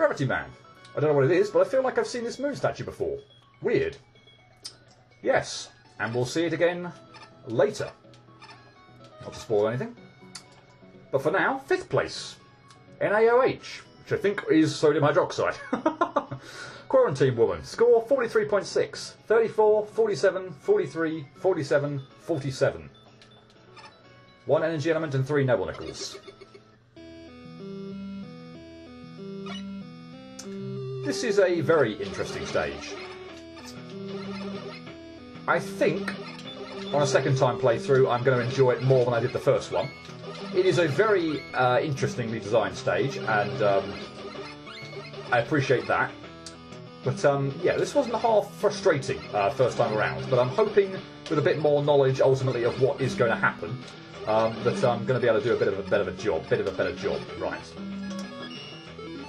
Gravity Man. I don't know what it is, but I feel like I've seen this moon statue before. Weird. Yes, and we'll see it again later. Not to spoil anything. But for now, 5th place. NaOH, which I think is sodium hydroxide. Quarantine Woman. Score 43.6. 34, 47, 43, 47, 47. 1 energy element and 3 noble nickels. This is a very interesting stage. I think, on a second time playthrough, I'm going to enjoy it more than I did the first one. It is a very interestingly designed stage, and I appreciate that. But yeah, this wasn't half frustrating first time around, but I'm hoping with a bit more knowledge ultimately of what is going to happen, that I'm going to be able to do a bit of a better job. Right.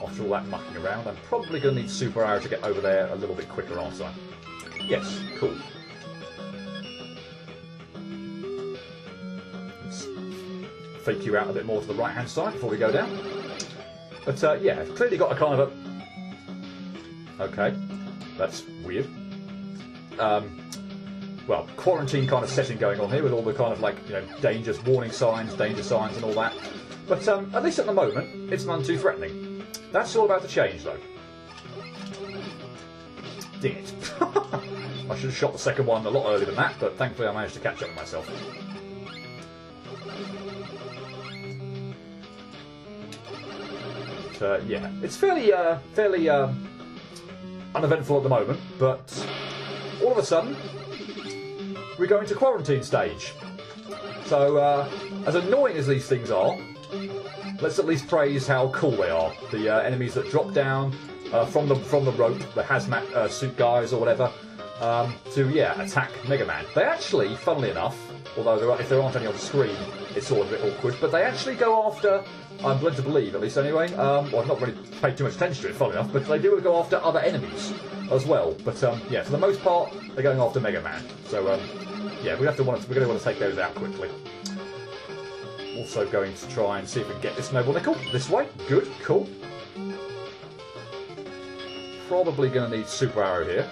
After all that mucking around, I'm probably going to need Super Arrow to get over there a little bit quicker, aren't I? Yes, cool. Let's fake you out a bit more to the right-hand side before we go down. But yeah, clearly got a kind of a... Okay, that's weird. Well, quarantine kind of setting going on here with all the kind of like, you know, danger signs and all that. But at least at the moment, it's none too threatening. That's all about to change, though. Dang it. I should have shot the second one a lot earlier than that, but thankfully I managed to catch up with myself. But, yeah, it's fairly uneventful at the moment, but all of a sudden, we go into quarantine stage. So, as annoying as these things are, let's at least praise how cool they are. The enemies that drop down from the rope, the hazmat suit guys or whatever, to attack Mega Man. They actually, funnily enough, although if there aren't any on the screen, it's sort of a bit awkward. But they actually go after. I'm led to believe, at least anyway. Well, I've not really paid too much attention to it, funnily enough, but they do go after other enemies as well. But yeah, for the most part, they're going after Mega Man. So yeah, we're going to want to take those out quickly. Also going to try and see if we can get this noble nickel this way. Good, cool. Probably going to need Super Arrow here.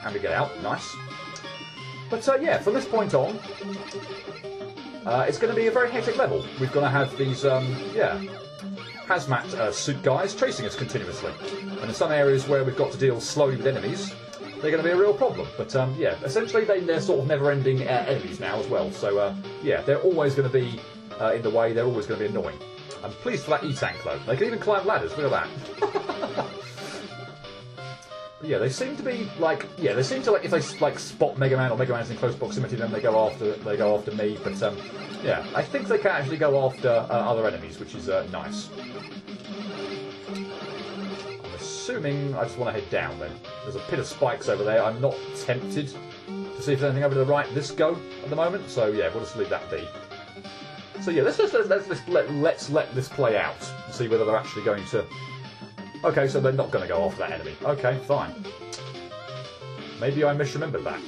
And we get out, nice. But yeah, from this point on, it's going to be a very hectic level. We're going to have these, hazmat suit guys chasing us continuously. And in some areas where we've got to deal slowly with enemies, they're going to be a real problem. But yeah, essentially they're sort of never-ending enemies now as well. So yeah, they're always going to be in the way. They're always going to be annoying. I'm pleased for that E-tank though. They can even climb ladders. Look at that. Yeah, they seem to be like they seem to like if they like spot Mega Man or Mega Man's in close proximity, then they go after me. But yeah, I think they can actually go after other enemies, which is nice. I'm assuming I just want to head down then. There's a pit of spikes over there. I'm not tempted to see if there's anything over to the right this go at the moment. So yeah, we'll just leave that be. So yeah, let's let this play out and see whether they're actually going to. Okay, so they're not going to go after that enemy. Okay, fine. Maybe I misremembered that.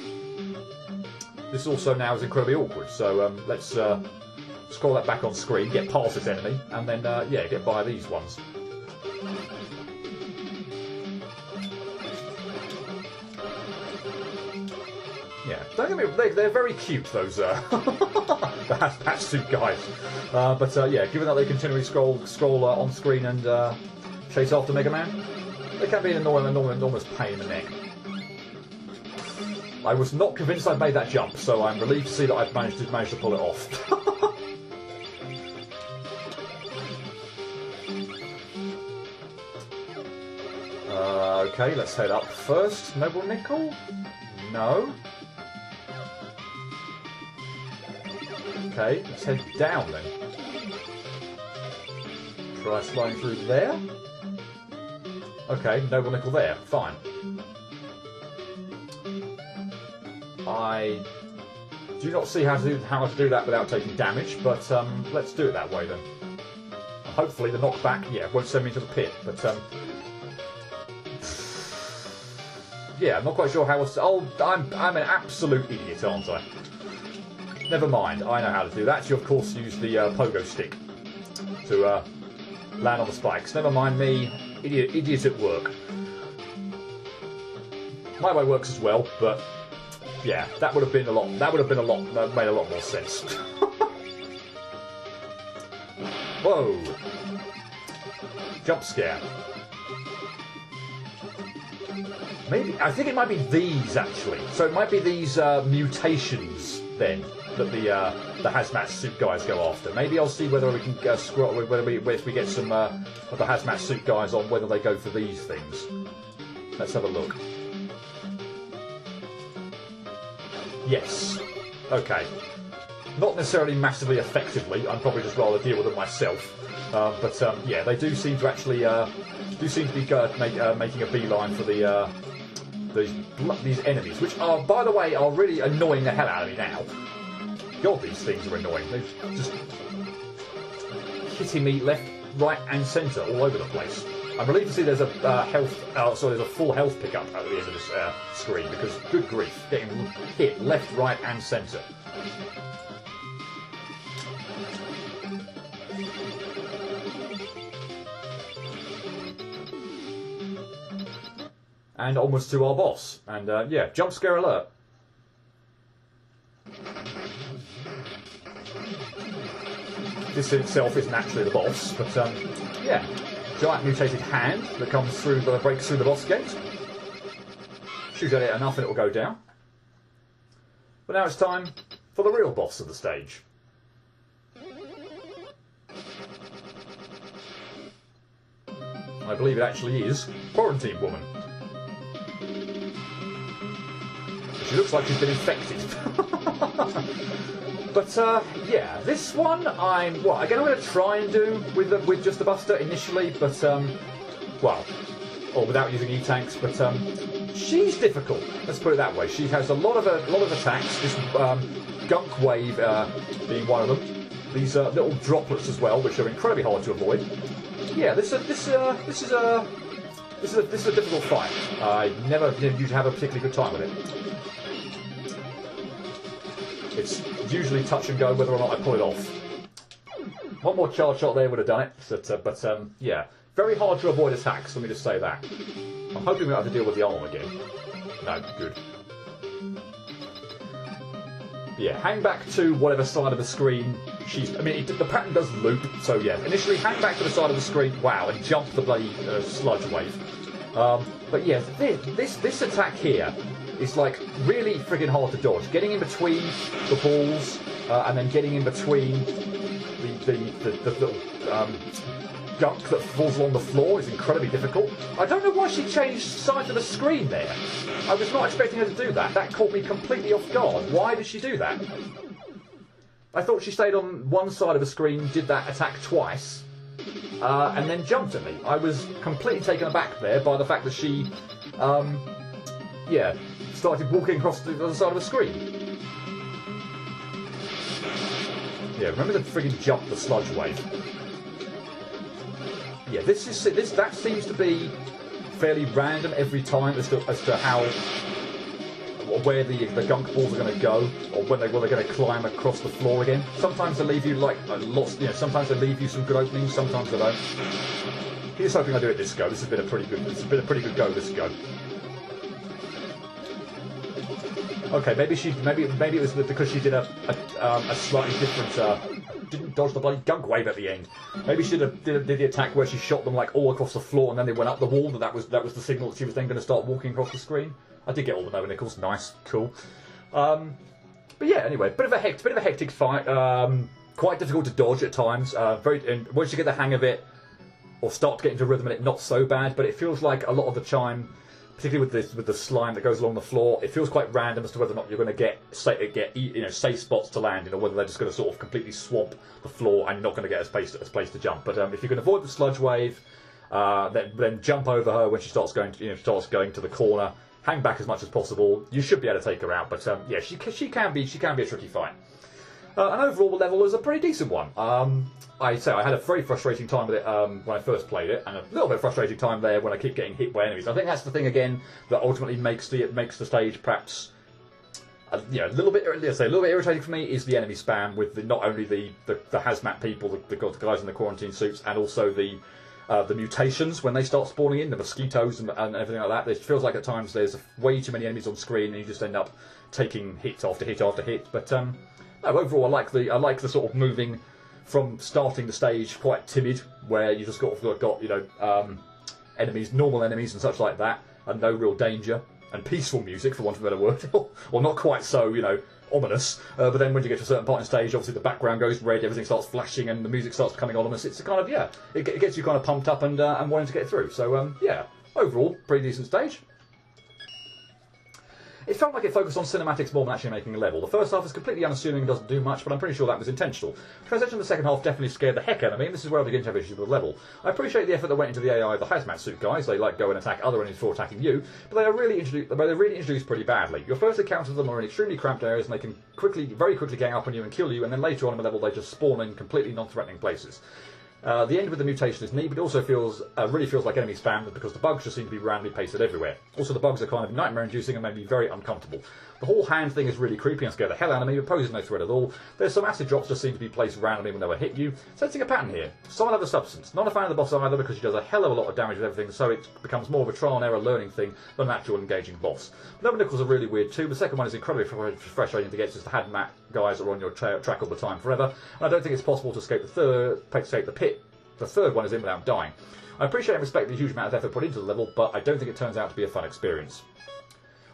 This also now is incredibly awkward, so let's scroll that back on screen, get past this enemy, and then, yeah, get by these ones. Yeah, don't get me wrong, they're very cute, those the hazmat suit guys. But yeah, given that they continually scroll on screen and chase after Mega Man, they can be an enormous pain in the neck. I was not convinced I'd made that jump, so I'm relieved to see that I've managed to pull it off. Okay, let's head up first. Noble Nickel? No. Okay, let's head down then. Try sliding through there. Okay, Noble Nickel there. Fine. I do not see how to do that without taking damage, but let's do it that way then. Hopefully the knockback, won't send me to the pit, but yeah, I'm not quite sure how else to... Oh, I'm an absolute idiot, aren't I? Never mind, I know how to do that. You of course use the pogo stick to land on the spikes. Never mind me, idiot at work. My way works as well, but yeah, that would have been a lot. That would have been a lot. Made a lot more sense. Whoa! Jump scare. Maybe I think it might be these actually. So it might be these mutations then that the hazmat suit guys go after. Maybe I'll see whether we can scroll. If we get some of the hazmat suit guys on, whether they go for these things. Let's have a look. Yes. Okay. Not necessarily massively effectively. I'd probably just rather deal with them myself. But yeah, they do seem to actually be making a beeline for these enemies, which are, by the way, are really annoying the hell out of me now. God, these things are annoying. They're just hitting me left, right, and centre all over the place. I'm relieved to see there's a there's a full health pickup at the end of this screen, because good grief, getting hit left, right, and centre. And onwards to our boss. And yeah, jump scare alert. This in itself isn't actually the boss, but yeah. Giant mutated hand that comes through, breaks through the boss gate. Shoot at it enough and it will go down. But now it's time for the real boss of the stage. I believe it actually is Quarantine Woman. She looks like she's been infected. But yeah, this one I'm going to try and do with just the Buster initially, but well, or without using E-tanks. But she's difficult. Let's put it that way. She has a lot of attacks. This gunk wave being one of them. These little droplets as well, which are incredibly hard to avoid. Yeah, this is a difficult fight. I never usually have a particularly good time with it. It's usually touch and go whether or not I pull it off. One more charge shot there would have done it, but yeah, very hard to avoid attacks, let me just say that. I'm hoping we don't have to deal with the arm again. No, good. Yeah, hang back to whatever side of the screen she's... I mean, the pattern does loop, so yeah. Initially, hang back to the side of the screen, wow, and jump the bloody sludge wave. But yeah, this attack here is like really friggin' hard to dodge. Getting in between the balls and then getting in between the little gunk that falls along the floor is incredibly difficult. I don't know why she changed sides of the screen there. I was not expecting her to do that. That caught me completely off guard. Why did she do that? I thought she stayed on one side of the screen, did that attack twice, and then jumped at me. I was completely taken aback there by the fact that she, yeah, started walking across the other side of the screen. Yeah, remember to friggin' jump the sludge wave. Yeah, that seems to be fairly random every time as to how where the gunk balls are going to go, or when they're going to climb across the floor again. Sometimes they leave you like lots. You know, sometimes they leave you some good openings. Sometimes they don't. Here's hoping I do it this go. This has been a pretty good. This has been a pretty good go. This go. Okay, maybe it was because she did a slightly different. Didn't dodge the bloody gunk wave at the end. Maybe she did the attack where she shot them like all across the floor and then they went up the wall. That was the signal that she was then going to start walking across the screen. I did get all the no nickels. Nice, cool. But yeah, anyway, bit of a hectic fight. Quite difficult to dodge at times. And once you get the hang of it, or start to get into rhythm in it, not so bad. But it feels like a lot of the time, particularly with the slime that goes along the floor, it feels quite random as to whether or not you're going to get safe spots to land in, or whether they're just going to sort of completely swamp the floor and you're not going to get a place to jump. But if you can avoid the sludge wave, then jump over her when she starts going to the corner. Hang back as much as possible. You should be able to take her out. But yeah, she can be a tricky fight. And overall, the level is a pretty decent one. I had a very frustrating time with it when I first played it, and a little bit frustrating time there when I keep getting hit by enemies. I think that's the thing again that ultimately makes the stage perhaps a little bit irritating for me is the enemy spam with not only the hazmat people, the guys in the quarantine suits, and also the mutations when they start spawning in, the mosquitoes and everything like that. It feels like at times there's way too many enemies on screen and you just end up taking hit after hit after hit. But no, overall, I like the sort of moving from starting the stage quite timid, where you just got enemies, normal enemies and such like that, and no real danger, and peaceful music, for want of a better word, or not quite so, ominous. But then when you get to a certain part in the stage, obviously the background goes red, everything starts flashing, and the music starts becoming ominous. It's a kind of, it gets you kind of pumped up and wanting to get through. So, overall, pretty decent stage. It felt like it focused on cinematics more than actually making a level. The first half is completely unassuming and doesn't do much, but I'm pretty sure that was intentional. Transition to the second half definitely scared the heck out of me, and this is where I begin to have issues with the level. I appreciate the effort that went into the AI of the hazmat suit guys. They go and attack other enemies before attacking you, but they're really introduced pretty badly. Your first encounters with them are in extremely cramped areas, and they can very quickly gang up on you and kill you, and then later on in the level they just spawn in completely non-threatening places. The end with the mutation is neat, but it also really feels like enemy spam because the bugs just seem to be randomly pasted everywhere. Also, the bugs are kind of nightmare-inducing and made me very uncomfortable. The whole hand thing is really creepy and scared the hell out of me, but poses no threat at all. There's some acid drops just seem to be placed randomly when they will hit you. Sensing a pattern here. Some other substance. Not a fan of the boss either because she does a hell of a lot of damage with everything, so it becomes more of a trial and error learning thing than an actual engaging boss. The other nickels are really weird too. The second one is incredibly frustrating to get, just the hazmat guys are on your track all the time forever, and I don't think it's possible to escape the pit. The third one is in without dying. I appreciate and respect the huge amount of effort put into the level, but I don't think it turns out to be a fun experience.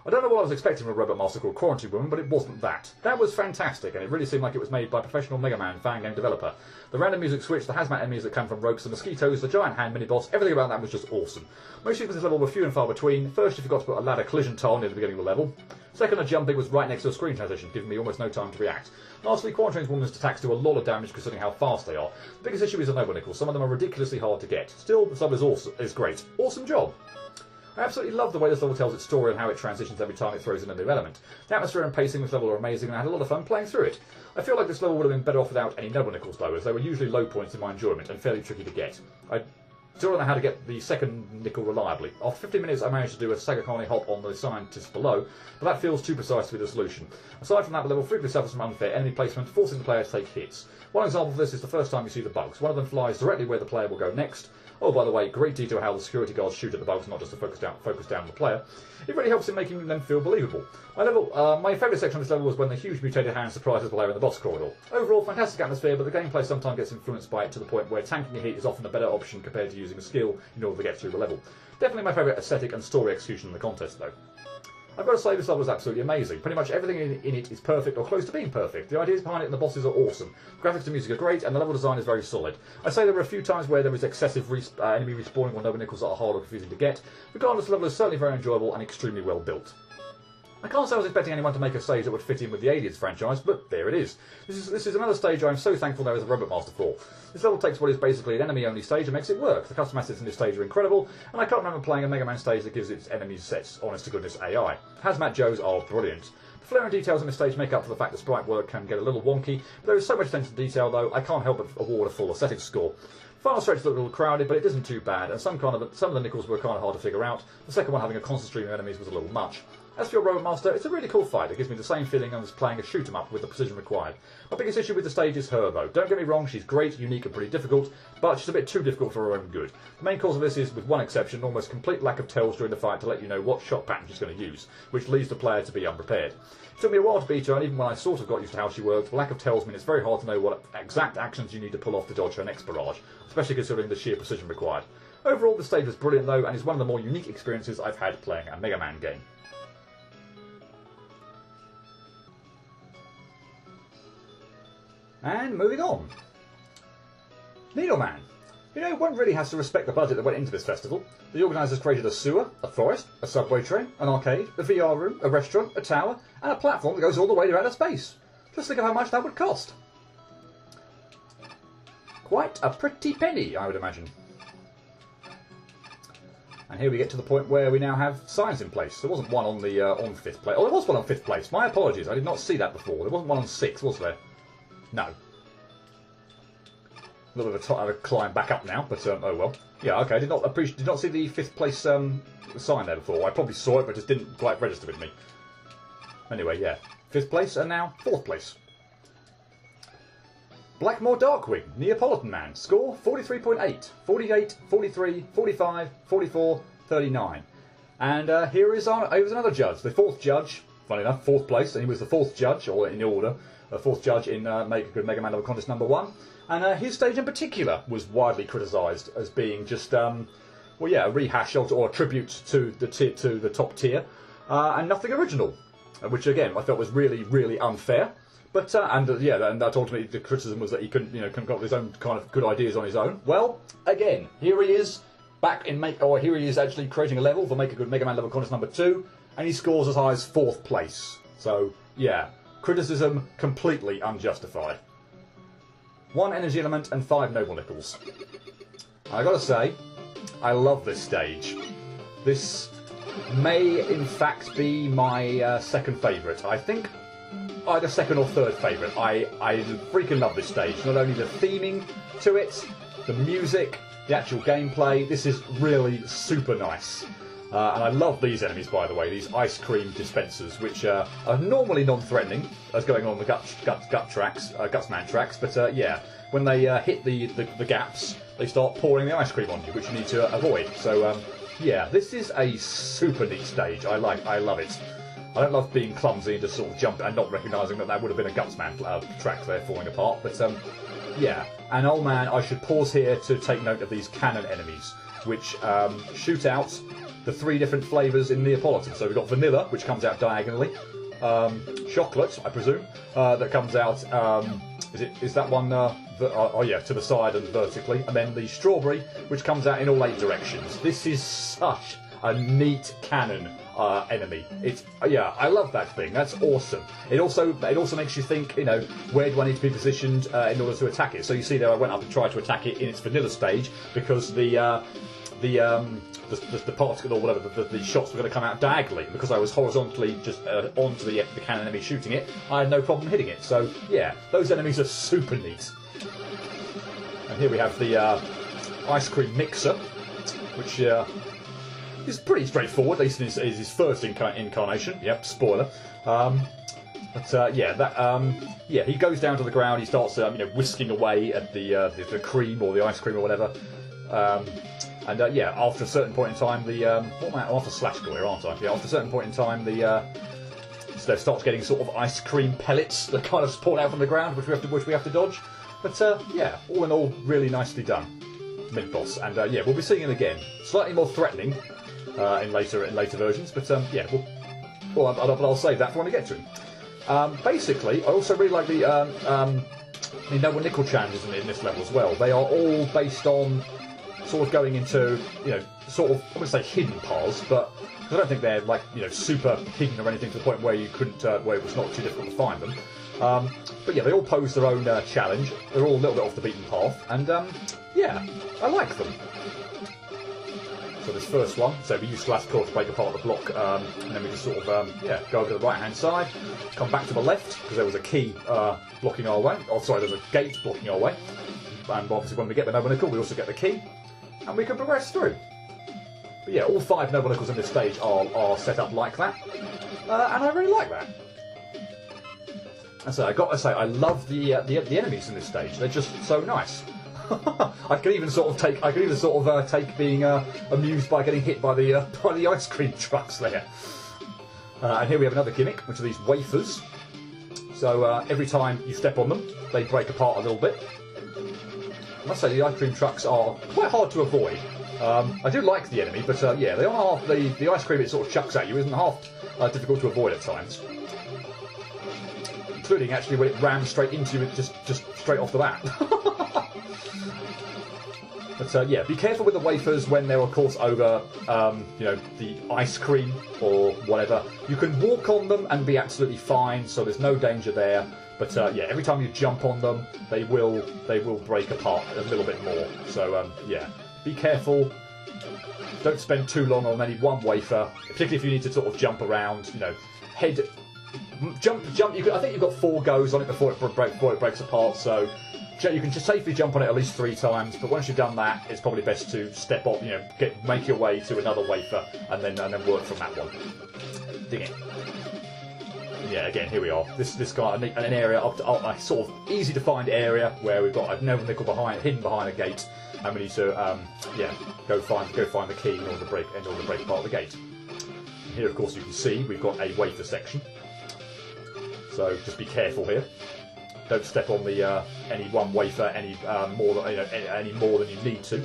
I don't know what I was expecting from a robot master called Quarantine Woman, but it wasn't that. That was fantastic, and it really seemed like it was made by a professional Mega Man fan game developer. The random music switch, the hazmat enemies that come from ropes, the mosquitoes, the giant hand mini-boss, everything about that was just awesome. Most issues with this level were few and far between. First, you forgot to put a ladder collision tile near the beginning of the level. Second, the jumping was right next to a screen transition, giving me almost no time to react. Lastly, Quarantine Woman's attacks do a lot of damage considering how fast they are. The biggest issue is the noble nickels. Some of them are ridiculously hard to get. Still, the sub is great. Awesome job. I absolutely love the way this level tells its story and how it transitions every time it throws in a new element. The atmosphere and pacing of this level are amazing, and I had a lot of fun playing through it. I feel like this level would have been better off without any noble nickels though, as they were usually low points in my enjoyment and fairly tricky to get. I still don't know how to get the second nickel reliably. After 15 minutes I managed to do a Sagakani hop on the scientist below, but that feels too precise to be the solution. Aside from that, the level frequently suffers from unfair enemy placement, forcing the player to take hits. One example of this is the first time you see the bugs. One of them flies directly where the player will go next. Oh, by the way, great detail how the security guards shoot at the bugs, not just to focus down on the player. It really helps in making them feel believable. My favourite section of this level was when the huge mutated hand surprises the player in the boss corridor. Overall, fantastic atmosphere, but the gameplay sometimes gets influenced by it to the point where tanking a hit is often a better option compared to using a skill in order to get through the level. Definitely my favourite aesthetic and story execution in the contest, though. I've got to say this level is absolutely amazing. Pretty much everything in it is perfect or close to being perfect. The ideas behind it and the bosses are awesome. The graphics and music are great, and the level design is very solid. I say there were a few times where there was excessive enemy respawning or noble nickels that are hard or confusing to get. Regardless, the level is certainly very enjoyable and extremely well built. I can't say I was expecting anyone to make a stage that would fit in with the Aliens franchise, but there it is. This is another stage I'm so thankful there is a Robot Master for. This level takes what is basically an enemy-only stage and makes it work. The custom assets in this stage are incredible, and I can't remember playing a Mega Man stage that gives its enemies such honest-to-goodness AI. Hazmat Joes are brilliant. The flair and details in this stage make up for the fact that sprite work can get a little wonky, but there is so much attention to detail though, I can't help but award a full aesthetic score. The final stretch is a little crowded, but it isn't too bad, and some of the nickels were kind of hard to figure out. The second one, having a constant stream of enemies, was a little much. As for your Robot Master, it's a really cool fight. It gives me the same feeling as playing a shoot-'em-up with the precision required. My biggest issue with the stage is her, though. Don't get me wrong, she's great, unique and pretty difficult, but she's a bit too difficult for her own good. The main cause of this is, with one exception, almost complete lack of tells during the fight to let you know what shot pattern she's going to use, which leaves the player to be unprepared. It took me a while to beat her, and even when I sort of got used to how she worked, the lack of tells mean it's very hard to know what exact actions you need to pull off to dodge her next barrage, especially considering the sheer precision required. Overall, the stage was brilliant though, and is one of the more unique experiences I've had playing a Mega Man game. And moving on. Needle Man. You know, one really has to respect the budget that went into this festival. The organisers created a sewer, a forest, a subway train, an arcade, a VR room, a restaurant, a tower, and a platform that goes all the way to outer space. Just think of how much that would cost. Quite a pretty penny, I would imagine. And here we get to the point where we now have signs in place. There wasn't one on the on 5th place. Oh, there was one on 5th place. My apologies. I did not see that before. There wasn't one on 6th, was there? No. A little bit of a climb back up now, but oh well. Yeah, okay. Did not see the 5th place sign there before. I probably saw it, but just didn't quite register with me. Anyway, yeah. 5th place, and now 4th place. Blackmore Darkwing, Neapolitan Man, score 43.8, 48, 43, 45, 44, 39. And here is another judge, the 4th judge, funny enough, 4th place, and he was the 4th judge, or in the order, 4th judge in Make a Good Mega Man Level Contest number 1. And his stage in particular was widely criticised as being just, well, yeah, a rehash or a tribute to the top tier, and nothing original, which again I felt was really, really unfair. But yeah, and that ultimately the criticism was that he couldn't come up with his own kind of good ideas on his own. Well, again, here he is back in here he is actually creating a level for Make a Good Mega Man Level Contest number 2, and he scores as high as 4th place. So yeah, criticism completely unjustified. 1 energy element and 5 noble nickels. I gotta say, I love this stage. This may in fact be my 2nd favourite. I think either 2nd or 3rd favourite. I freaking love this stage. Not only the theming to it, the music, the actual gameplay. This is really super nice. And I love these enemies, by the way, these ice cream dispensers, which are normally non-threatening, as going on the Gutsman tracks. But yeah, when they hit the gaps, they start pouring the ice cream on you, which you need to avoid. So yeah, this is a super neat stage. I love it. I don't love being clumsy and just sort of jumping and not recognising that would have been a Gutsman track there falling apart. But yeah, and oh man, I should pause here to take note of these cannon enemies, which shoot out the 3 different flavours in Neapolitan. So we've got vanilla, which comes out diagonally, chocolate, I presume, that comes out. Is that one? Oh yeah, to the side and vertically, and then the strawberry, which comes out in all 8 directions. This is such a neat cannon enemy. It's yeah, I love that thing. That's awesome. It also makes you think, you know, where do I need to be positioned in order to attack it? So you see there, I went up and tried to attack it in its vanilla stage because the particle or whatever, the shots were going to come out diagonally. Because I was horizontally just onto the cannon enemy shooting it, I had no problem hitting it. So yeah, those enemies are super neat. And here we have the ice cream mixer, which is pretty straightforward, at least in his first incarnation. Yep, spoiler. But yeah, he goes down to the ground. He starts, whisking away at the cream or the ice cream or whatever. And yeah, after a certain point in time, after slash here, aren't I? Yeah, after a certain point in time, so starts getting sort of ice cream pellets that kind of spawn out from the ground, which we have to dodge. But yeah, all in all, really nicely done, mid boss. And yeah, we'll be seeing it again, slightly more threatening in later versions. But yeah, but I'll save that for when we get to him. Basically, I also really like the noble nickel challenges in this level as well. They are all based on sort of going into, sort of, I wouldn't say hidden paths, but I don't think they're like, super hidden or anything to the point where you couldn't, where it was not too difficult to find them. But yeah, they all pose their own challenge. They're all a little bit off the beaten path, and yeah, I like them. So this first one, so we use slash claw to break apart the block, and then we just sort of go over to the right hand side, come back to the left because there was a key blocking our way. Oh, sorry, there's a gate blocking our way. And obviously, when we get the noble nickel, we also get the key, and we can progress through. But yeah, all 5 noble nickels in this stage are set up like that, and I really like that. And so I got to say, I love the enemies in this stage. They're just so nice. I can even sort of take being amused by getting hit by the ice cream trucks there. And here we have another gimmick, which are these wafers. So every time you step on them, they break apart a little bit. I must say the ice cream trucks are quite hard to avoid. I do like the enemy, but yeah, they are half the ice cream it sort of chucks at you isn't half difficult to avoid at times. Including actually when it rams straight into you, just straight off the bat. But yeah, be careful with the wafers when they're, of course, over, the ice cream or whatever. You can walk on them and be absolutely fine, so there's no danger there. But yeah, every time you jump on them, they will break apart a little bit more. So yeah, be careful. Don't spend too long on any one wafer, particularly if you need to sort of jump around. Jump. I think you've got 4 goes on it before it breaks apart. So you can just safely jump on it at least 3 times. But once you've done that, it's probably best to step off. Make your way to another wafer and then work from that one. Ding it. yeah, again, here we are. This guy, an area, a sort of easy to find area where we've got a nickel hidden behind a gate, and we need to, yeah, go find the key in order to break part of the gate. And here, of course, you can see we've got a wafer section. So just be careful here. Don't step on the any one wafer any more than you need to.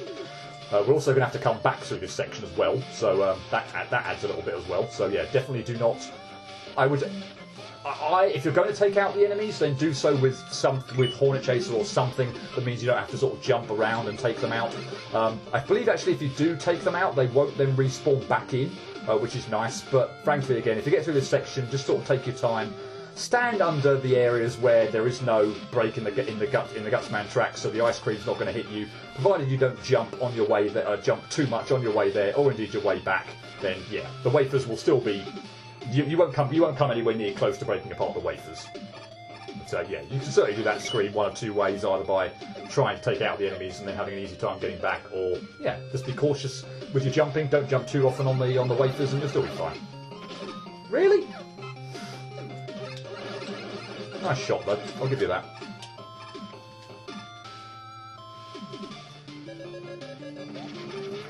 We're also going to have to come back through this section as well, so that adds a little bit as well. So yeah, definitely do not. If you're going to take out the enemies, then do so with Hornet Chaser or something that means you don't have to sort of jump around and take them out. I believe actually if you do take them out, they won't then respawn back in, which is nice. But frankly, again, if you get through this section, just sort of take your time. Stand under the areas where there is no break in the Gutsman track, so the ice cream's not going to hit you. Provided you don't jump on your way there, jump too much on your way there, or indeed your way back, then yeah, the wafers will still be. You won't come anywhere near close to breaking apart the wafers. But yeah, you can certainly do that screen one of two ways, either by trying to take out the enemies and then having an easy time getting back, or yeah, just be cautious with your jumping. Don't jump too often on the wafers, and you'll still be fine. Really? Nice shot, though. I'll give you that.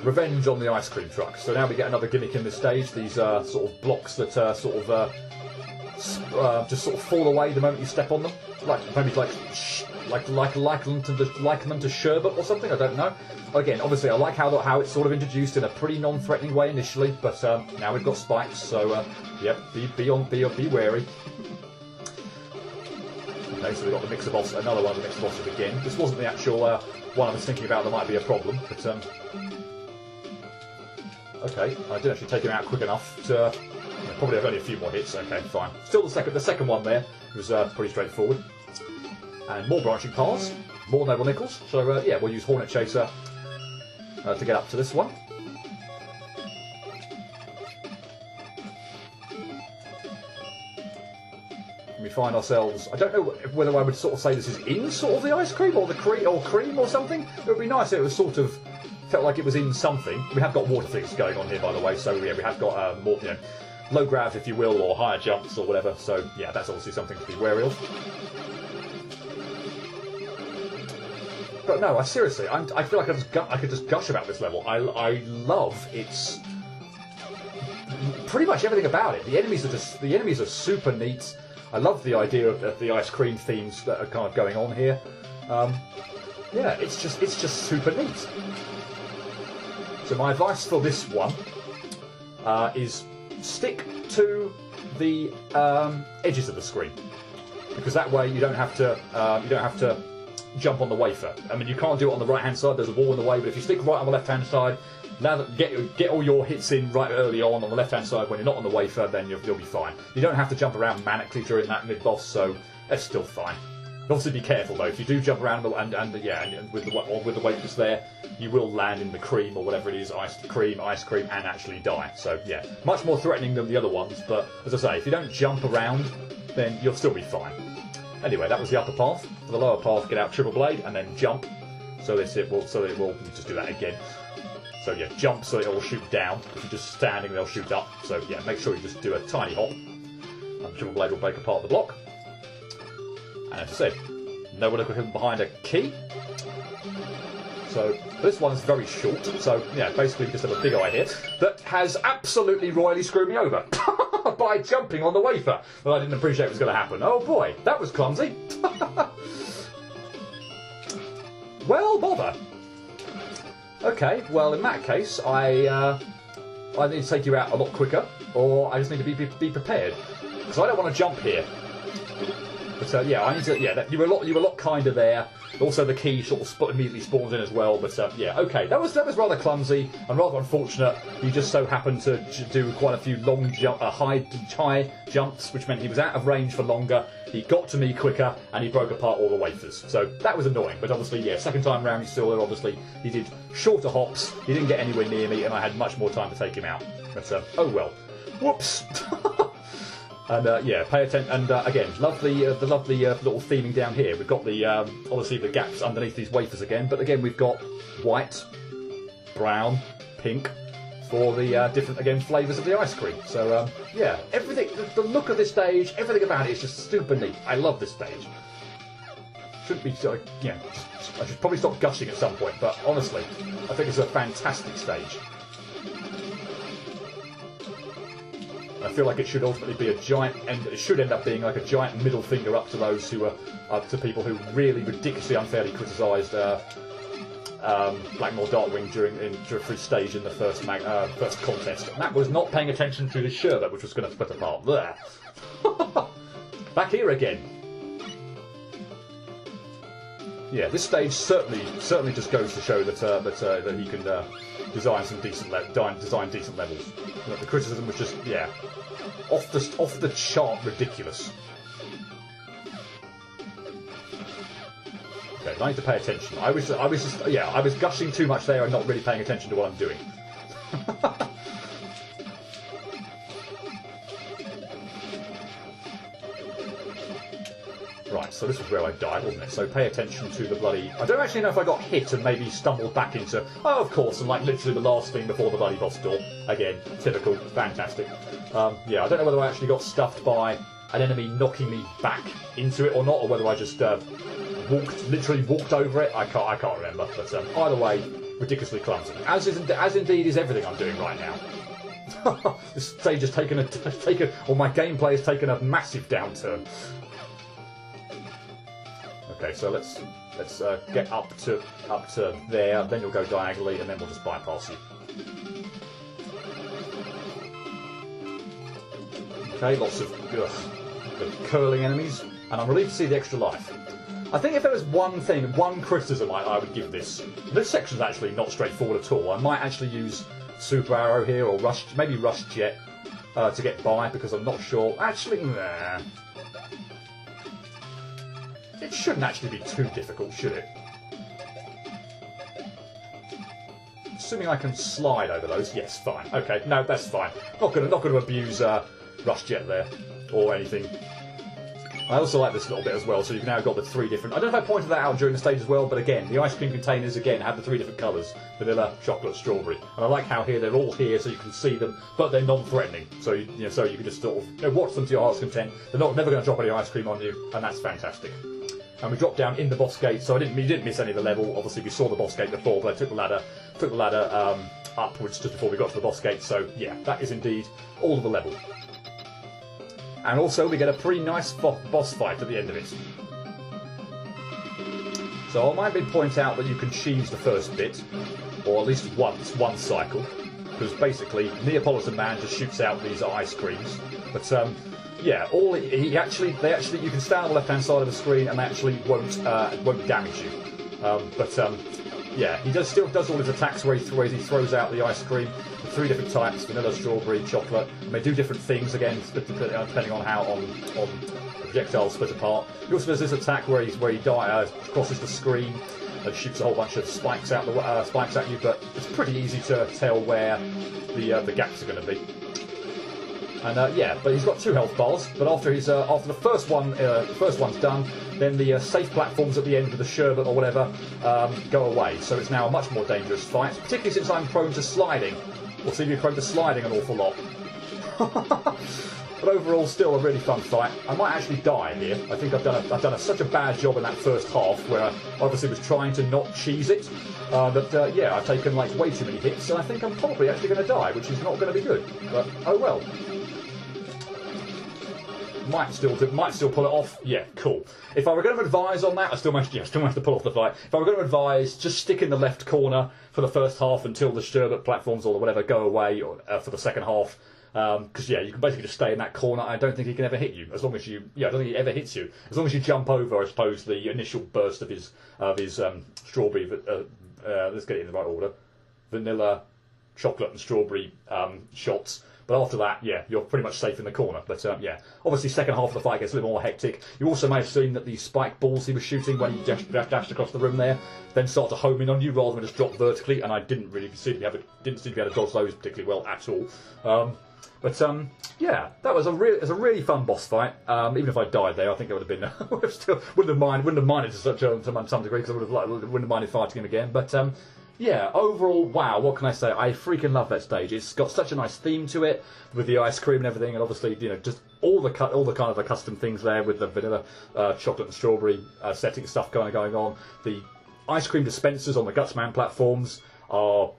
Revenge on the ice cream truck. So now we get another gimmick in this stage. These sort of blocks that just sort of fall away the moment you step on them, maybe liken them to sherbet or something. I don't know. Again, obviously, I like how it's sort of introduced in a pretty non-threatening way initially, but now we've got spikes. So yep, be wary. Okay, so we've got the mixer boss, another one of the mixer bosses again. This wasn't the actual one I was thinking about. There might be a problem, but okay, I didn't actually take him out quick enough to. Probably have only a few more hits. Okay, fine. Still the second one there was pretty straightforward. And more branching paths, more noble nickels. So yeah, we'll use Hornet Chaser to get up to this one. We find ourselves. I don't know whether I would sort of say this is in sort of the ice cream or the cream or something. It would be nice if it was sort of felt like it was in something. We have got water things going on here, by the way. So yeah, we have got more, low grabs, if you will, or higher jumps or whatever. So yeah, that's obviously something to be wary of. But no, seriously, I feel like I could just gush about this level. I love its pretty much everything about it. The enemies are super neat. I love the idea of the ice cream themes that are kind of going on here. Yeah, it's just super neat. So my advice for this one is stick to the edges of the screen, because that way you don't have to jump on the wafer. I mean, you can't do it on the right hand side. There's a wall in the way, but if you stick right on the left hand side, now that get all your hits in right early on the left hand side when you're not on the wafer, then you'll be fine. You don't have to jump around manically during that mid boss, so that's still fine. Obviously, be careful though. If you do jump around and with the wafers there, you will land in the cream or whatever it is, ice cream, and actually die. So yeah, much more threatening than the other ones. But as I say, if you don't jump around, then you'll still be fine. Anyway, that was the upper path. For the lower path, get out triple blade and then jump. So it will just do that again. So yeah, jump so it will shoot down. If you're just standing, they'll shoot up. So yeah, make sure you just do a tiny hop, and the triple blade will break apart the block. And as I said, no one hidden behind a key. So this one's very short. So yeah, basically just have a big eye hit that has absolutely royally screwed me over by jumping on the wafer. Well, I didn't appreciate it was going to happen. Oh boy, that was clumsy. Well, bother. Okay, well in that case, I need to take you out a lot quicker, or I just need to be prepared, because I don't want to jump here. But yeah, I need to. Yeah, you were a lot kinder there. Also, the key sort of immediately spawns in as well. But yeah, okay, that was rather clumsy and rather unfortunate. He just so happened to do quite a few high jumps, which meant he was out of range for longer. He got to me quicker, and he broke apart all the wafers. So that was annoying. But obviously, yeah, second time round, he's still there. Obviously, he did shorter hops. He didn't get anywhere near me, and I had much more time to take him out. But oh well. Whoops. And yeah, pay attention. And again, love the little theming down here. We've got the obviously the gaps underneath these wafers again, but again we've got white, brown, pink, for the different, again, flavours of the ice cream. So, yeah, everything, the look of this stage, everything about it is just super neat. I love this stage. Shouldn't be, yeah, I should probably stop gushing at some point, but honestly, I think it's a fantastic stage. I feel like it should ultimately be a giant, and it should end up being like a giant middle finger up to those who are, to people who really ridiculously unfairly criticised Blackmore Darkwing during his stage in the first contest. And that was not paying attention to the sherbet, which was going to split apart there. Back here again. Yeah, this stage certainly just goes to show that he can design some decent design decent levels. You know, the criticism was just off the chart ridiculous. Okay, I need to pay attention. I was gushing too much there and not really paying attention to what I'm doing. Right, so this was where I died, wasn't it? So pay attention to the bloody... I don't actually know if I got hit and maybe stumbled back into... Oh, of course, and like literally the last thing before the bloody boss door. Again, typical, fantastic. Yeah, I don't know whether I actually got stuffed by an enemy knocking me back into it or not, or whether I just literally walked over it. I can't remember. But either way, ridiculously clumsy. As indeed is everything I'm doing right now. This stage has taken my gameplay has taken a massive downturn. Okay, so let's get up to there. Then you'll go diagonally, and then we'll just bypass you. Okay, lots of curling enemies, and I'm relieved to see the extra life. I think if there was one criticism I would give this section's actually not straightforward at all. I might actually use Super Arrow here, or maybe Rush Jet to get by, because I'm not sure. Actually, nah. It shouldn't actually be too difficult, should it? Assuming I can slide over those, yes, fine. Okay, no, that's fine. Not gonna abuse Rush Jet there or anything. I also like this little bit as well, so you've now got the three different... I don't know if I pointed that out during the stage as well, but again, the ice cream containers, again, have the three different colours. Vanilla, chocolate, strawberry. And I like how here they're all here so you can see them, but they're non-threatening. So you can just sort of watch them to your heart's content. They're never going to drop any ice cream on you, and that's fantastic. And we dropped down in the boss gate, so you didn't miss any of the level. Obviously, we saw the boss gate before, but I took the ladder upwards just before we got to the boss gate. So yeah, that is indeed all of the level. And also, we get a pretty nice boss fight at the end of it. So I might point out that you can cheese the first bit, or at least one cycle, because basically Neapolitan Man just shoots out these ice creams. But yeah, you can stand on the left-hand side of the screen and they actually won't damage you. Yeah, he still does all his attacks where he throws out the ice cream. The three different types: vanilla, strawberry, chocolate. And they do different things again, depending on how the projectiles split apart. He also does this attack where he crosses the screen and shoots a whole bunch of spikes at you. But it's pretty easy to tell where the gaps are going to be. And yeah, but he's got 2 health bars. But after the first one's done, then the safe platforms at the end with the sherbet or whatever go away. So it's now a much more dangerous fight, particularly since I'm prone to sliding, or seem to be prone to sliding an awful lot. But overall, still a really fun fight. I might actually die here. I think I've done such a bad job in that first half, where I obviously was trying to not cheese it. Yeah, I've taken like way too many hits, and I think I'm probably actually going to die, which is not going to be good. But oh well. Might still pull it off. Yeah, cool. If I were going to advise on that, I still managed to pull off the fight. If I were going to advise, just stick in the left corner for the first half until the sherbet platforms or whatever go away, or for the second half. Because yeah, you can basically just stay in that corner. I don't think he can ever hit you, as long as I don't think he ever hits you, as long as you jump over, I suppose, the initial burst of his strawberry. Let's get it in the right order: vanilla, chocolate, and strawberry shots. But after that, yeah, you're pretty much safe in the corner. But yeah, obviously second half of the fight gets a little more hectic. You also may have seen that the spike balls he was shooting when he dashed across the room there, then start to home in on you rather than just drop vertically. And I didn't seem to be able to dodge those particularly well at all. Yeah, that was a really fun boss fight. Even if I died there, I think it would have been wouldn't have minded to some degree, because I wouldn't have minded fighting him again. But yeah, overall, wow, what can I say? I freaking love that stage. It's got such a nice theme to it, with the ice cream and everything, and obviously, you know, just all the kind of the custom things there, with the vanilla, chocolate and strawberry setting stuff going on. The ice cream dispensers on the Gutsman platforms are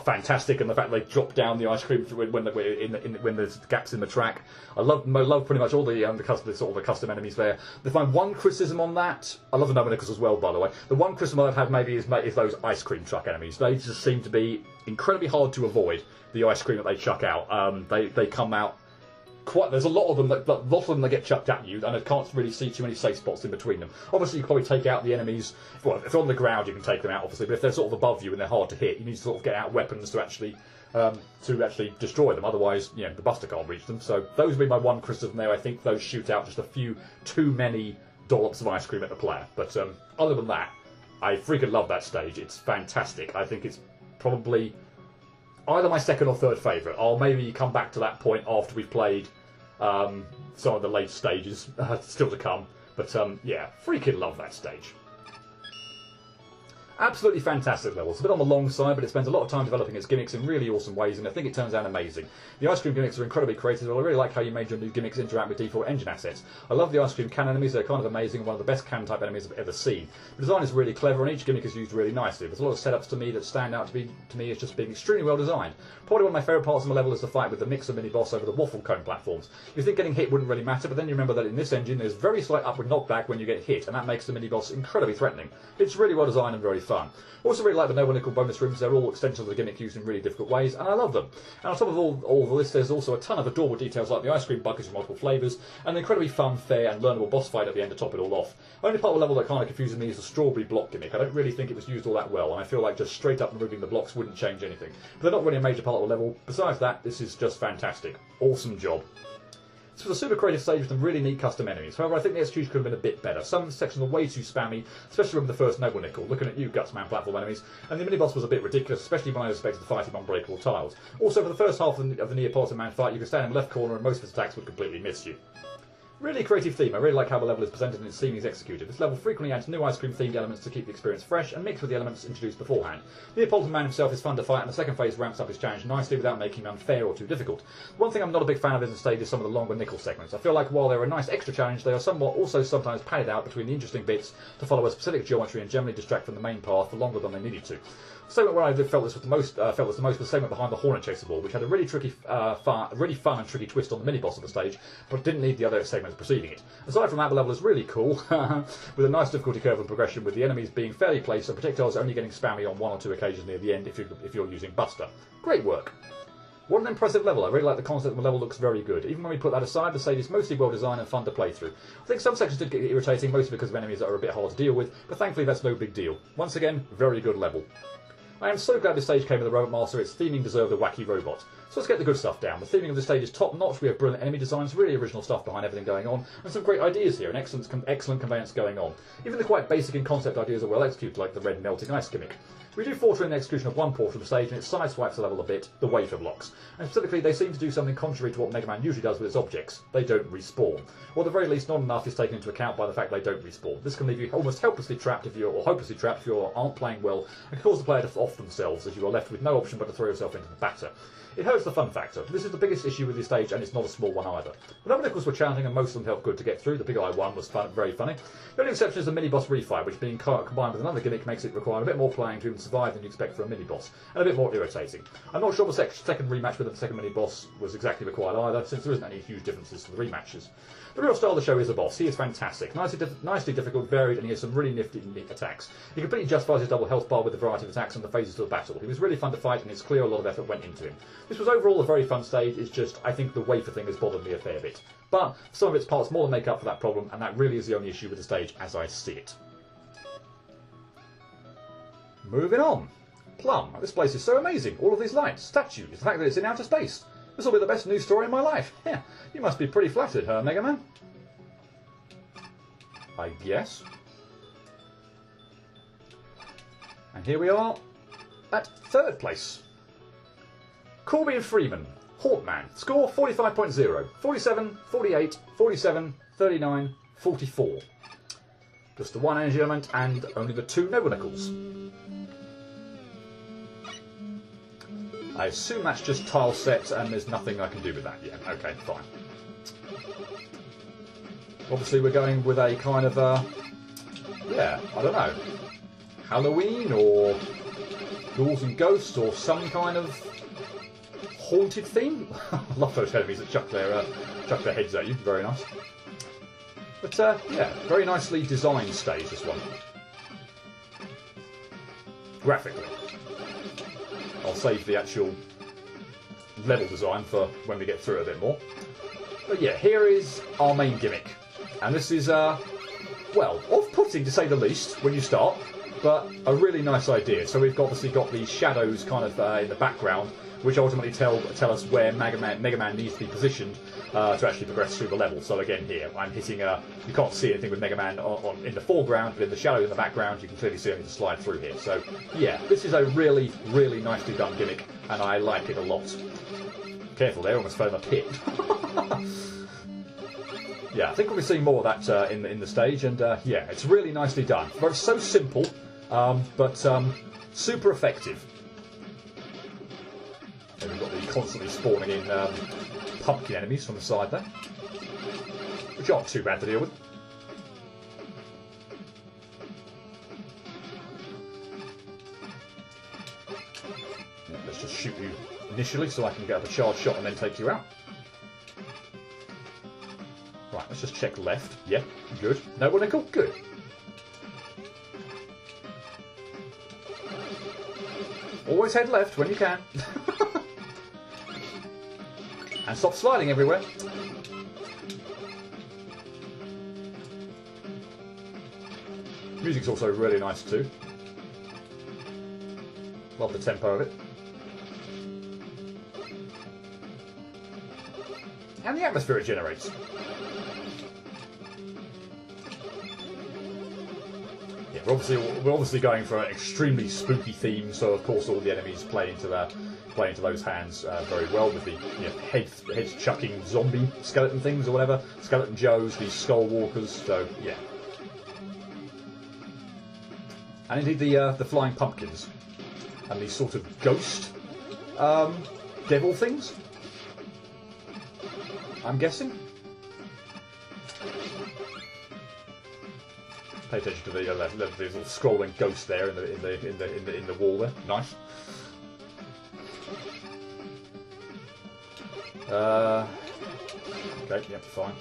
fantastic, and the fact they drop down the ice cream when there's gaps in the track. I love pretty much all the custom enemies there. If I find one criticism on that, I love the Nomanicals as well, by the way. The one criticism I've had maybe is those ice cream truck enemies. They just seem to be incredibly hard to avoid, the ice cream that they chuck out. They come out there's a lot of them that get chucked at you, and I can't really see too many safe spots in between them. Obviously, you can probably take out the enemies. Well, if they're on the ground, you can take them out, obviously. But if they're sort of above you and they're hard to hit, you need to sort of get out weapons to actually destroy them. Otherwise, you know, the Buster can't reach them. So those would be my one criticism there. I think those shoot out just a few too many dollops of ice cream at the player. But other than that, I freaking love that stage. It's fantastic. I think it's probably either my second or third favourite. I'll maybe come back to that point after we've played some of the late stages still to come. But yeah, freaking love that stage. Absolutely fantastic level. It's a bit on the long side, but it spends a lot of time developing its gimmicks in really awesome ways, and I think it turns out amazing. The ice cream gimmicks are incredibly creative, and I really like how you made your new gimmicks interact with default engine assets. I love the ice cream can enemies. They're kind of amazing, and one of the best can type enemies I've ever seen. The design is really clever, and each gimmick is used really nicely. There's a lot of setups to me that stand out to me as just being extremely well designed. Probably one of my favourite parts of the level is the fight with the Mixer mini-boss over the waffle cone platforms. You think getting hit wouldn't really matter, but then you remember that in this engine there's very slight upward knockback when you get hit, and that makes the mini-boss incredibly threatening. It's really well designed and very fun. Also really like the no-nickel bonus rooms. They're all extensions of the gimmick used in really difficult ways, and I love them. And on top of all of this, there's also a ton of adorable details like the ice cream buckets with multiple flavours, and the incredibly fun, fair and learnable boss fight at the end to top it all off. The only part of the level that kind of confuses me is the strawberry block gimmick. I don't really think it was used all that well, and I feel like just straight up removing the blocks wouldn't change anything. But they're not really a major part of the level. Besides that, this is just fantastic. Awesome job. This was a super creative stage with some really neat custom enemies. However, I think the execution could have been a bit better. Some sections were way too spammy, especially with the first Noble Nickel, looking at you, Gutsman platform enemies, and the mini-boss was a bit ridiculous, especially when I expected to fight him on breakable tiles. Also, for the first half of the Neapolitan Man fight, you could stand in the left corner and most of his attacks would completely miss you. Really creative theme. I really like how the level is presented and its theming is executed. This level frequently adds new ice cream themed elements to keep the experience fresh and mixed with the elements introduced beforehand. The Neapolitan Man himself is fun to fight, and the second phase ramps up his challenge nicely without making him unfair or too difficult. One thing I'm not a big fan of in the stage is some of the longer nickel segments. I feel like while they're a nice extra challenge, they are somewhat also sometimes padded out between the interesting bits to follow a specific geometry and generally distract from the main path for longer than they needed to. The segment where I felt this was the most was the segment behind the Hornet Chaser Ball, which had a really really fun and tricky twist on the mini-boss of the stage, but didn't need the other segments preceding it. Aside from that, the level is really cool, with a nice difficulty curve and progression, with the enemies being fairly placed and projectiles only getting spammy on one or two occasions near the end if you're using Buster. Great work. What an impressive level. I really like the concept of the level. Looks very good. Even when we put that aside, the stage is mostly well designed and fun to play through. I think some sections did get irritating, mostly because of enemies that are a bit hard to deal with, but thankfully that's no big deal. Once again, very good level. I am so glad this stage came with the Robot Master. Its theming deserved a wacky robot. So let's get the good stuff down. The theming of the stage is top notch. We have brilliant enemy designs, really original stuff behind everything going on, and some great ideas here, and excellent conveyance going on. Even the quite basic and concept ideas are well executed, like the red melting ice gimmick. We do falter in the execution of one portion of the stage, and it sideswipes the level a bit, the wafer blocks. And specifically, they seem to do something contrary to what Mega Man usually does with its objects. They don't respawn. Or at the very least, not enough is taken into account by the fact they don't respawn. This can leave you almost hopelessly trapped if you aren't playing well, and can cause the player to off themselves, as you are left with no option but to throw yourself into the batter. It hurts the fun factor. This is the biggest issue with this stage, and it's not a small one either. The number nickels were challenging, and most of them felt good to get through. The Big Eye one was very funny. The only exception is the mini-boss refight, which being combined with another gimmick makes it require a bit more playing to even survive than you expect for a mini-boss, and a bit more irritating. I'm not sure the second rematch with the second mini-boss was exactly required either, since there isn't any huge differences to the rematches. The real star of the show is the boss. He is fantastic, nicely difficult, varied, and he has some really nifty attacks. He completely justifies his double health bar with the variety of attacks and the phases of the battle. He was really fun to fight, and it's clear a lot of effort went into him. This was overall a very fun stage. It's just, I think the wafer thing has bothered me a fair bit. But some of its parts more than make up for that problem, and that really is the only issue with the stage as I see it. Moving on. Plum. This place is so amazing. All of these lights, statues, the fact that it's in outer space. This will be the best news story in my life. Yeah, you must be pretty flattered, Mega Man? I guess. And here we are at third place. Corby and Freeman. Hawkman. Score 45.0. 47, 48, 47, 39, 44. Just the one energy element and only the two Noble Nickels. I assume that's just tile set and there's nothing I can do with that yet. Okay, fine. Obviously we're going with a kind of, yeah, I don't know, Halloween or ghouls and ghosts or some kind of haunted theme. I love those enemies that chuck their heads at you. Very nice. But yeah, very nicely designed stage, this one. Graphically. I'll save the actual level design for when we get through it a bit more. But yeah, here is our main gimmick. And this is, well, off-putting to say the least when you start, but a really nice idea. So we've obviously got the shadows kind of in the background, which ultimately tell us where Mega Man needs to be positioned to actually progress through the level. So again here, I'm hitting you can't see anything with Mega Man in the foreground, but in the shadow in the background you can clearly see him to slide through here. So yeah, this is a really, really nicely done gimmick, and I like it a lot. Careful there, almost fell in a pit. Yeah, I think we'll be seeing more of that in the stage, and yeah, it's really nicely done. It's so simple, but super effective. And we've got the constantly spawning in pumpkin enemies from the side there, which aren't too bad to deal with. Yeah, let's just shoot you initially so I can get up a charge shot and then take you out. Right, let's just check left. Yeah, good. No one nickel? Good. Always head left when you can. And stop sliding everywhere. Music's also really nice too. Love the tempo of it. And the atmosphere it generates. Yeah, we're obviously going for an extremely spooky theme, so of course all the enemies play into those hands very well with the head chucking zombie skeleton things or whatever, skeleton Joes, these skull walkers. So yeah, and indeed the flying pumpkins and these sort of ghost devil things, I'm guessing. Pay attention to the little scrolling ghost there in the wall there. Nice. Okay, yep, fine.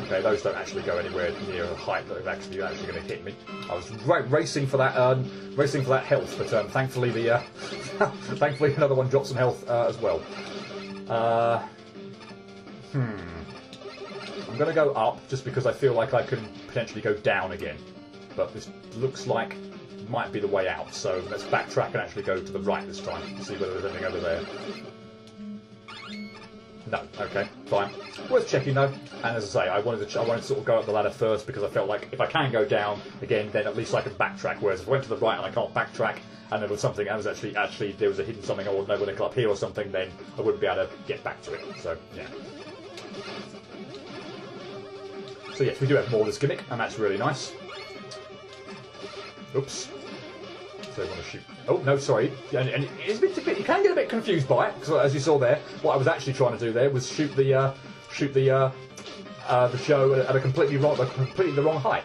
Okay, those don't actually go anywhere near a height that are actually going to hit me. I was racing for that health, but thankfully thankfully another one dropped some health as well. I'm going to go up just because I feel like I can potentially go down again, but this looks like it might be the way out. So let's backtrack and actually go to the right this time to see whether there's anything over there. No, okay, fine. Worth checking though. And as I say, I wanted to sort of go up the ladder first because I felt like if I can go down again, then at least I can backtrack. Whereas if I went to the right and I can't backtrack, and there was something, and was actually there was a hidden something, or no one up here or something, then I wouldn't be able to get back to it. So yeah. So yes, we do have more of this gimmick, and that's really nice. Oops. So I want to shoot. Oh no, sorry. And it's a bit, you can get a bit confused by it because, as you saw there, what I was actually trying to do there was shoot the show at a completely the wrong height.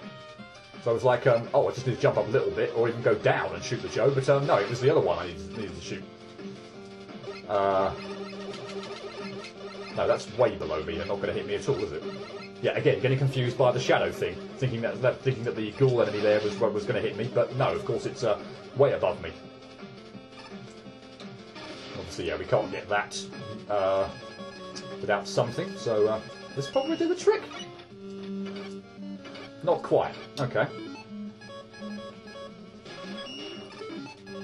So I was like, oh, I just need to jump up a little bit, or even go down and shoot the show. But no, it was the other one I needed to shoot. No, that's way below me. They're not going to hit me at all, is it? Yeah, again, getting confused by the shadow thing, thinking that the ghoul enemy there was going to hit me, but no, of course it's way above me. Obviously, yeah, we can't get that without something, so let's probably do the trick. Not quite. Okay.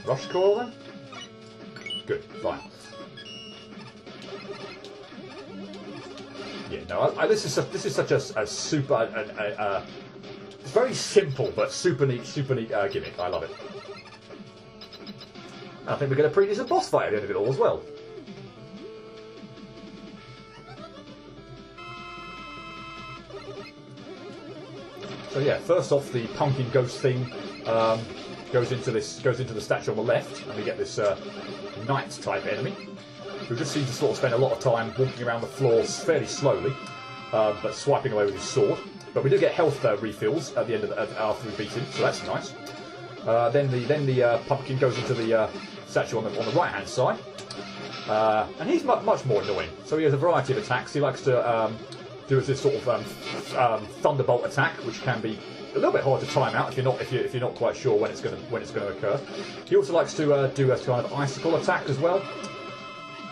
Rush coil then? Good, fine. Yeah, no, this is such a super, it's very simple but super neat gimmick. I love it. I think we get a pretty decent boss fight at the end of it all as well. So yeah, first off, the pumpkin ghost thing goes into the statue on the left, and we get this knight type enemy who just seems to sort of spend a lot of time walking around the floors fairly slowly, but swiping away with his sword. But we do get health refills at the end of after we beat him, so that's nice. Then the pumpkin goes into the statue on the right hand side, and he's much more annoying. So he has a variety of attacks. He likes to do this sort of thunderbolt attack, which can be a little bit hard to time out if you're not quite sure when it's going to occur. He also likes to do a kind of icicle attack as well.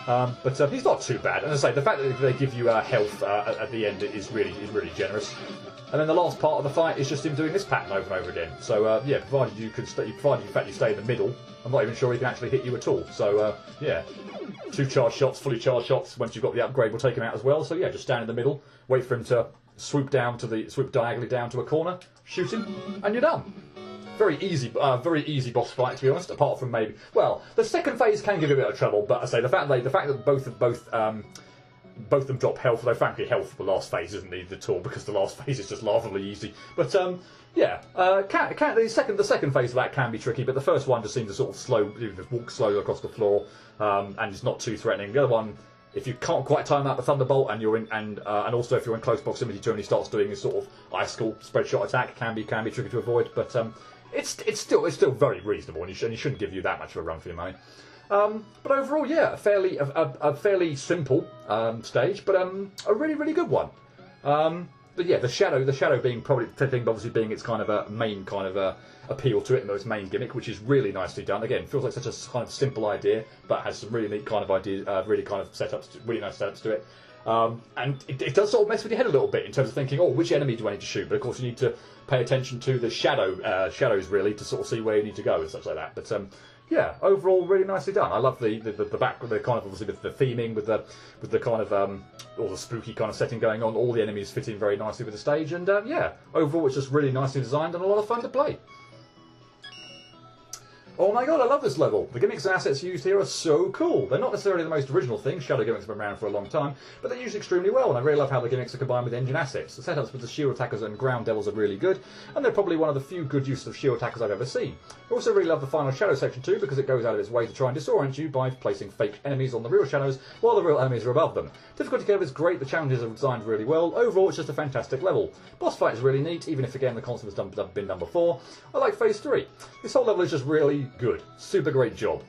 But he's not too bad. And as I say, the fact that they give you health at the end is really generous. And then the last part of the fight is just him doing this pattern over and over again. So yeah, provided you stay in the middle, I'm not even sure he can actually hit you at all. So yeah, 2 charge shots, fully charged shots. Once you've got the upgrade, will take him out as well. So yeah, just stand in the middle, wait for him to swoop diagonally down to a corner, shoot him, and you're done. Very easy boss fight, to be honest. Apart from maybe, well, the second phase can give you a bit of trouble, but I say the fact that both of them drop health, although frankly health for the last phase isn't needed at all because the last phase is just laughably easy. But yeah, the second phase of that can be tricky, but the first one just seems to sort of walk slowly across the floor, and it's not too threatening. The other one, if you can't quite time out the thunderbolt, and also if you're in close proximity to him, he starts doing his sort of icicle spread shot attack, can be tricky to avoid. But it's still very reasonable, and he shouldn't give you that much of a run for your money. But overall, yeah, a fairly simple stage, but a really good one. But yeah, the shadow being obviously being its kind of a main kind of appeal to it, and its main gimmick, which is really nicely done. Again, feels like such a kind of simple idea, but has some really neat kind of ideas, really kind of setups, really nice setups to it. And it does sort of mess with your head a little bit in terms of thinking, oh, which enemy do I need to shoot? But of course, you need to pay attention to the shadows really to sort of see where you need to go and such like that. But yeah, overall, really nicely done. I love the kind of obviously the theming with the kind of all the spooky kind of setting going on. All the enemies fit in very nicely with the stage, and yeah, overall, it's just really nicely designed and a lot of fun to play. Oh my god, I love this level. The gimmicks and assets used here are so cool. They're not necessarily the most original things. Shadow gimmicks have been around for a long time, but they're used extremely well, and I really love how the gimmicks are combined with engine assets. The setups with the shield attackers and ground devils are really good, and they're probably one of the few good uses of shield attackers I've ever seen. I also really love the final shadow section too, because it goes out of its way to try and disorient you by placing fake enemies on the real shadows while the real enemies are above them. Difficulty curve is great, the challenges are designed really well. Overall, it's just a fantastic level. Boss fight is really neat, even if again the concept has been done before. I like phase 3. This whole level is just really good. Super great job.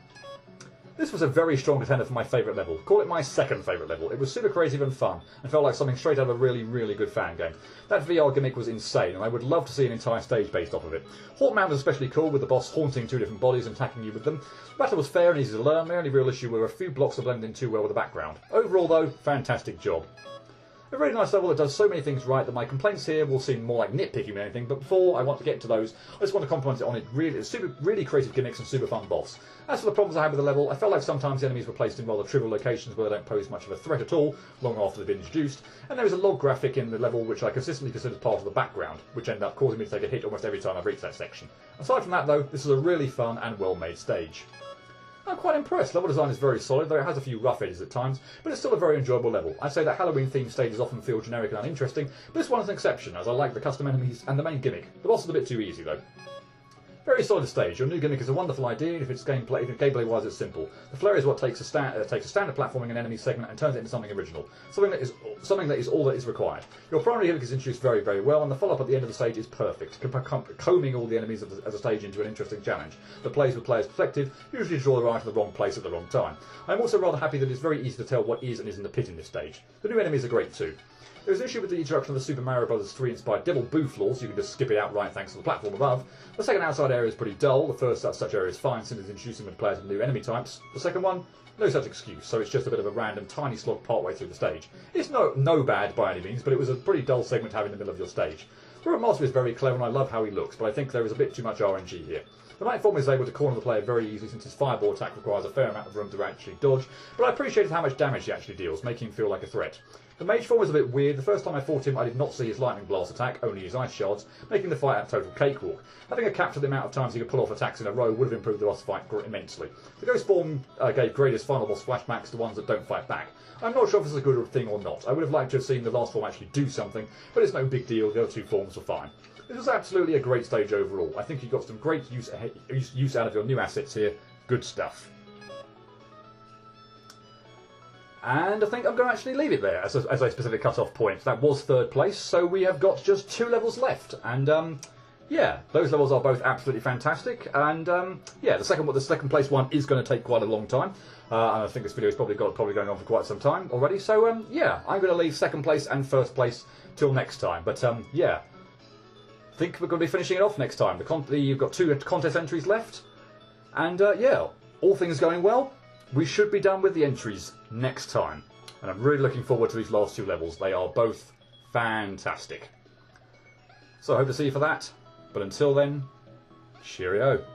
This was a very strong contender for my favourite level. Call it my second favourite level. It was super creative and fun, and felt like something straight out of a really good fan game. That VR gimmick was insane, and I would love to see an entire stage based off of it. Haunt Man was especially cool, with the boss haunting 2 different bodies and attacking you with them. The battle was fair and easy to learn. The only real issue were a few blocks that blended in too well with the background. Overall though, fantastic job. A very nice level that does so many things right that my complaints here will seem more like nitpicking than anything, but before I want to get to those, I just want to compliment it on really creative gimmicks and super fun boss. As for the problems I had with the level, I felt like sometimes the enemies were placed in rather trivial locations where they don't pose much of a threat at all, long after they've been introduced, and there was a log graphic in the level which I consistently considered part of the background, which ended up causing me to take a hit almost every time I've reached that section. Aside from that though, this is a really fun and well-made stage. I'm quite impressed. Level design is very solid, though it has a few rough edges at times, but it's still a very enjoyable level. I'd say that Halloween-themed stages often feel generic and uninteresting, but this one is an exception, as I like the custom enemies and the main gimmick. The boss is a bit too easy, though. Very solid stage. Your new gimmick is a wonderful idea, and if gameplay-wise it's simple. The flare is what takes a standard platforming and enemy segment and turns it into something original, something that is all that is required. Your primary gimmick is introduced very well, and the follow-up at the end of the stage is perfect, combing all the enemies as a stage into an interesting challenge that plays with players' perspective, usually to draw the eye to the wrong place at the wrong time. I am also rather happy that it's very easy to tell what is and isn't the pit in this stage. The new enemies are great too. There was an issue with the introduction of the Super Mario Bros. 3 inspired Devil Boo floor, so you can just skip it outright thanks to the platform above. The second outside area is pretty dull. The first such area is fine since it's introducing the players with new enemy types. The second one, no such excuse, so it's just a bit of a random tiny slog partway through the stage. It's no bad by any means, but it was a pretty dull segment to have in the middle of your stage. The Robot Master is very clever and I love how he looks, but I think there is a bit too much RNG here. The Night Form is able to corner the player very easily since his fireball attack requires a fair amount of room to actually dodge, but I appreciated how much damage he actually deals, making him feel like a threat. The Mage Form is a bit weird. The first time I fought him, I did not see his lightning blast attack, only his ice shards, making the fight a total cakewalk. Having a cap to the amount of times he could pull off attacks in a row would have improved the boss fight immensely. The Ghost Form gave greatest final boss flashbacks to ones that don't fight back. I'm not sure if this is a good thing or not. I would have liked to have seen the last form actually do something, but it's no big deal, the other 2 forms were fine. this was absolutely a great stage overall. I think you got some great use out of your new assets here. Good stuff. And I think I'm going to actually leave it there as a specific cut-off point. That was 3rd place, so we have got just 2 levels left. And yeah, those levels are both absolutely fantastic. And yeah, the second place one is going to take quite a long time. And I think this video is probably going on for quite some time already. So yeah, I'm going to leave 2nd place and 1st place till next time. But yeah, I think we're going to be finishing it off next time. You've got 2 contest entries left. And yeah, all things going well, we should be done with the entries next time. And I'm really looking forward to these last 2 levels. They are both fantastic. So I hope to see you for that. But until then, cheerio.